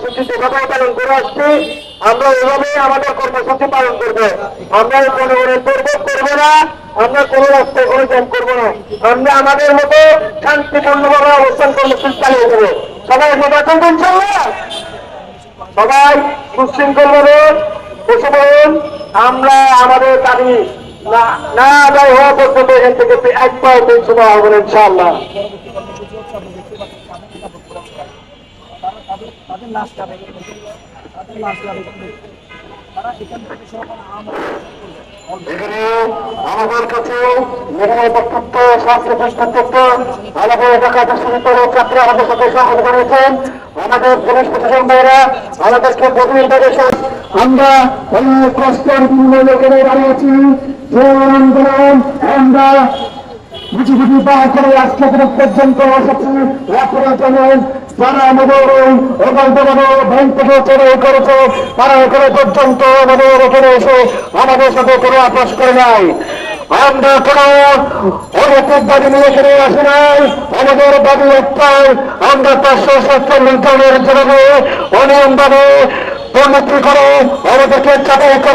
কর্মসূচি যেভাবে পালন করে আসছি আমরা ওইভাবে আমাদের কর্মসূচি পালন করবো। আমরা জনগণের দুর্ভোগ করবো না, আমরা কোনো রাস্তায় কোনো জ্যাম করবো না, আমরা আমাদের মতো শান্তিপূর্ণভাবে অবস্থান কর্মসূচি চালিয়ে দেবো। সবাই সবাই ইনশাআল্লাহ, সবাই সুশৃঙ্খল ভাবে বসে পড়ুন। আমরা আমাদের দাবি না আদায় হওয়া পর্যন্ত এখান থেকে এক পাও পেছনে হবে না ইনশাআল্লাহ। এখানে আমাদের কাছে বক্তব্য স্বাস্থ্য বক্তব্য আমাদের এলাকাতে শুরু করে ছাত্র আমাদের সাথে সহযোগ করেছেন। আমাদের পুলিশ প্রশাসন ভাইরা আমাদেরকে প্রতিনিধি আমরা অনেক কষ্টের বিনিময়ে এখানে দাঁড়িয়েছি। যে আন্দোলন আমরা বুঝি পার করে আজকে পর্যন্ত এসেছি, যারা আমাদের ব্যাংক থেকে চড়াই করেছে তারা এখানে পর্যন্ত আমাদের এখানে এসে আমাদের সাথে কোনো আপোষ করে নাই। আমরা কোন অনৈতিক দাবি নিয়ে এখানে আসি নাই। আমাদের দাবি একটাই, আমরা 547 জনের জন্য অনিয়মভাবে দুর্নীতি করে আমাদেরকে চাকরি করে